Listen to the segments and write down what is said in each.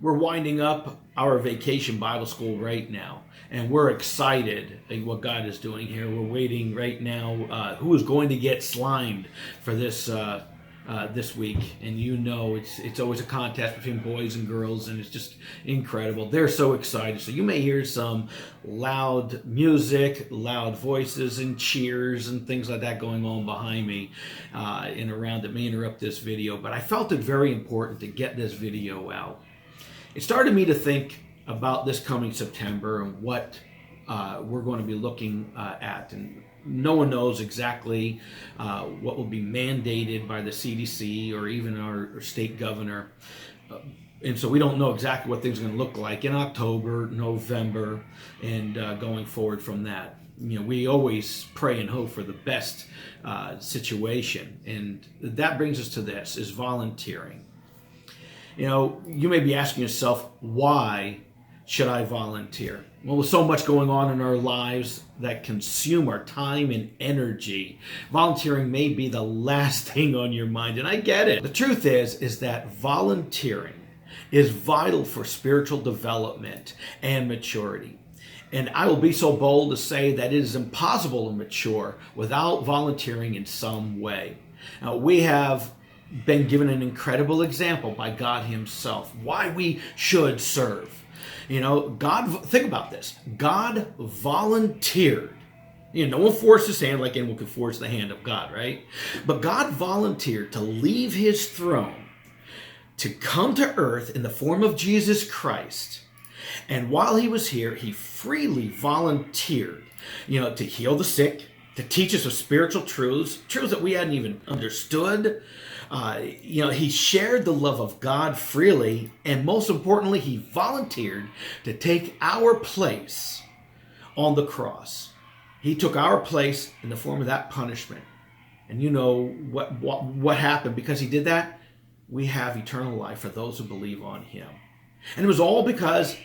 We're winding up our vacation Bible school right now, and we're excited at what God is doing here. We're waiting right now who is going to get slimed for this week, and it's always a contest between boys and girls, and it's just incredible. They're so excited. So you may hear some loud music, loud voices, and cheers and things like that going on behind me and around that may interrupt this video, but I felt it very important to get this video out. It started me to think about this coming September and what we're going to be looking at. And no one knows exactly what will be mandated by the CDC or even our state governor. And so we don't know exactly what things are going to look like in October, November, and going forward from that. We always pray and hope for the best situation. And that brings us to this, is volunteering. You may be asking yourself, why should I volunteer? Well, with so much going on in our lives that consume our time and energy, volunteering may be the last thing on your mind, and I get it. The truth is that volunteering is vital for spiritual development and maturity. And I will be so bold to say that it is impossible to mature without volunteering in some way. Now, we have been given an incredible example by God himself why we should serve. God, think about this. God volunteered. No one forced his hand like anyone could force the hand of God, right? But God volunteered to leave his throne to come to earth in the form of Jesus Christ. And while he was here, he freely volunteered, to heal the sick, to teach us of spiritual truths that we hadn't even understood. He shared the love of God freely, and most importantly, he volunteered to take our place on the cross. He took our place in the form of that punishment. And what happened because he did that? We have eternal life for those who believe on him. And it was all because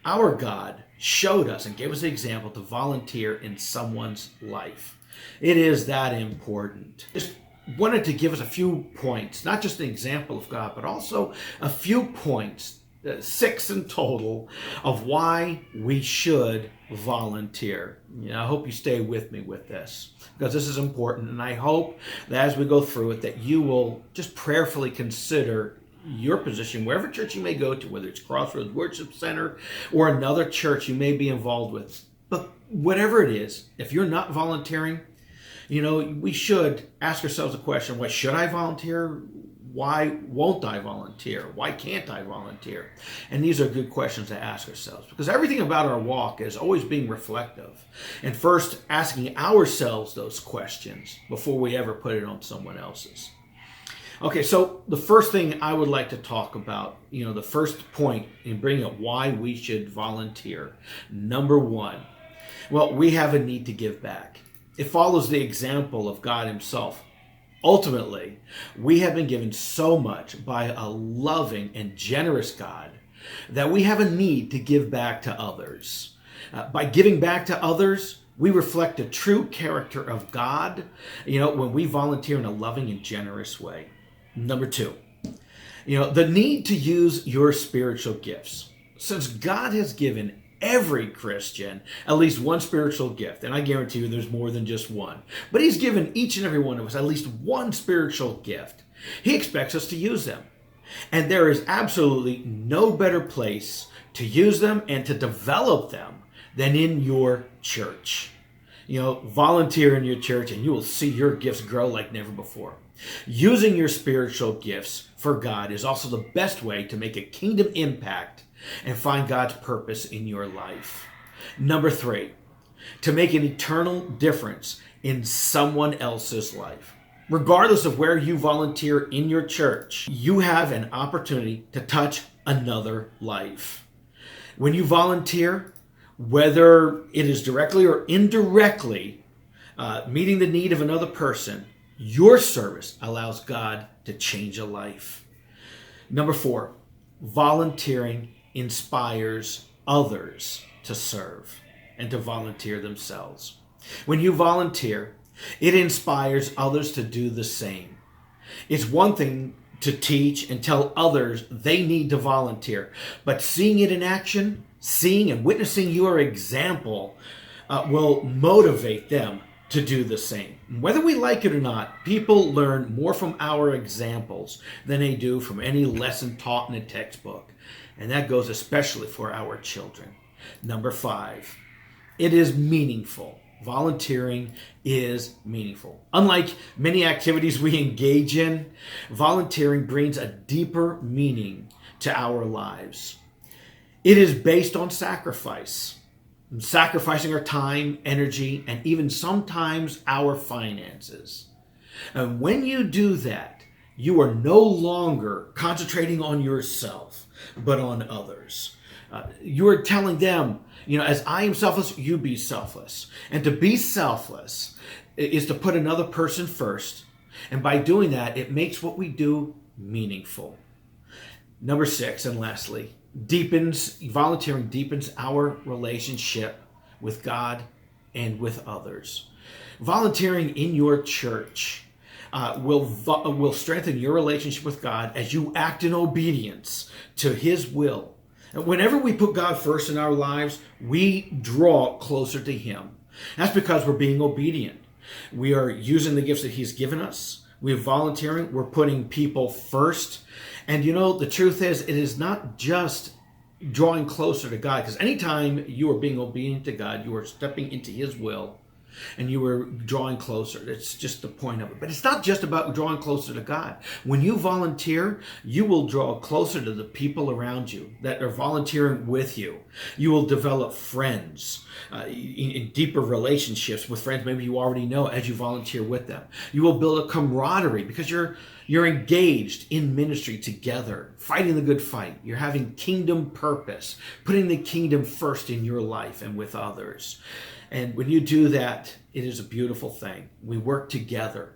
our God showed us and gave us the example to volunteer in someone's life. It is that important. Just wanted to give us a few points, not just an example of God, but also a few points, 6 in total, of why we should volunteer. I hope you stay with me with this, because this is important, and I hope that as we go through it, that you will just prayerfully consider your position, wherever church you may go to, whether it's Crossroads Worship Center or another church you may be involved with. But whatever it is, if you're not volunteering, we should ask ourselves a question: why should I volunteer? Why won't I volunteer? Why can't I volunteer? And these are good questions to ask ourselves, because everything about our walk is always being reflective and first asking ourselves those questions before we ever put it on someone else's. Okay, so the first thing I would like to talk about, the first point in bringing up why we should volunteer. Number one, well, we have a need to give back. It follows the example of God himself. Ultimately, we have been given so much by a loving and generous God that we have a need to give back to others. By giving back to others, we reflect the true character of God, when we volunteer in a loving and generous way. Number two, the need to use your spiritual gifts. Since God has given every Christian at least one spiritual gift, and I guarantee you there's more than just one, but he's given each and every one of us at least one spiritual gift. He expects us to use them. And there is absolutely no better place to use them and to develop them than in your church. Volunteer in your church and you will see your gifts grow like never before. Using your spiritual gifts for God is also the best way to make a kingdom impact and find God's purpose in your life. Number three, to make an eternal difference in someone else's life. Regardless of where you volunteer in your church, you have an opportunity to touch another life. When you volunteer, whether it is directly or indirectly meeting the need of another person, your service allows God to change a life. Number four, volunteering inspires others to serve and to volunteer themselves. When you volunteer, it inspires others to do the same. It's one thing to teach and tell others they need to volunteer. But seeing it in action, seeing and witnessing your example will motivate them to do the same. Whether we like it or not, people learn more from our examples than they do from any lesson taught in a textbook. And that goes especially for our children. Number 5, it is meaningful. Volunteering is meaningful. Unlike many activities we engage in, volunteering brings a deeper meaning to our lives. It is based on sacrifice. Sacrificing our time, energy, and even sometimes our finances. And when you do that, you are no longer concentrating on yourself, but on others. You are telling them, as I am selfless, you be selfless. And to be selfless is to put another person first. And by doing that, it makes what we do meaningful. Number 6, and lastly, volunteering deepens our relationship with God and with others. Volunteering in your church will strengthen your relationship with God as you act in obedience to His will. And whenever we put God first in our lives, we draw closer to Him. That's because we're being obedient. We are using the gifts that He's given us. We're volunteering. We're putting people first. And the truth is, it is not just drawing closer to God, because anytime you are being obedient to God, you are stepping into His will and you are drawing closer. That's just the point of it. But it's not just about drawing closer to God. When you volunteer, you will draw closer to the people around you that are volunteering with you. You will develop friends, in deeper relationships with friends maybe you already know as you volunteer with them. You will build a camaraderie because you're engaged in ministry together, fighting the good fight. You're having kingdom purpose, putting the kingdom first in your life and with others. And when you do that, it is a beautiful thing. We work together.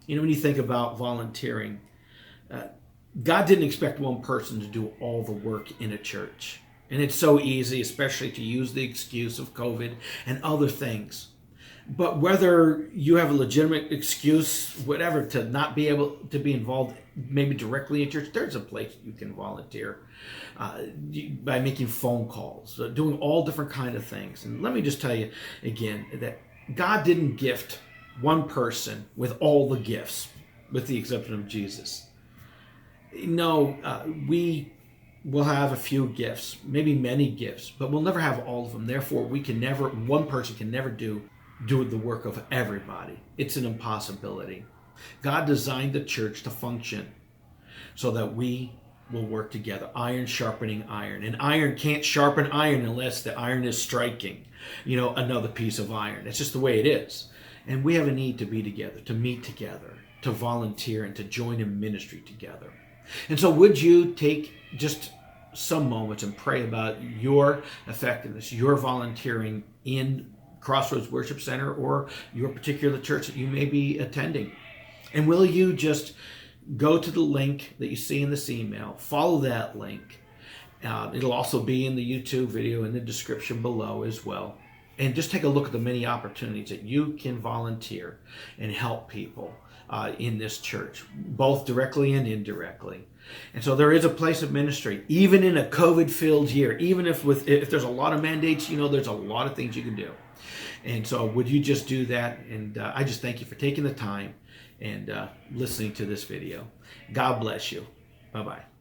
When you think about volunteering, God didn't expect one person to do all the work in a church. And it's so easy, especially to use the excuse of COVID and other things. But whether you have a legitimate excuse, whatever, to not be able to be involved maybe directly in church, there's a place you can volunteer by making phone calls, doing all different kind of things. And let me just tell you again that God didn't gift one person with all the gifts, with the exception of Jesus. No, we will have a few gifts, maybe many gifts, but we'll never have all of them. Therefore, one person can never do the work of everybody. It's an impossibility. God designed the church to function so that we will work together. Iron sharpening iron. And iron can't sharpen iron unless the iron is striking, another piece of iron. It's just the way it is. And we have a need to be together, to meet together, to volunteer, and to join in ministry together. And so would you take just some moments and pray about your effectiveness, your volunteering in Crossroads Worship Center or your particular church that you may be attending? And will you just go to the link that you see in this email, follow that link. It'll also be in the YouTube video in the description below as well. And just take a look at the many opportunities that you can volunteer and help people in this church, both directly and indirectly. And so there is a place of ministry, even in a COVID-filled year, even if there's a lot of mandates, there's a lot of things you can do. And so would you just do that? And I just thank you for taking the time and listening to this video. God bless you. Bye-bye.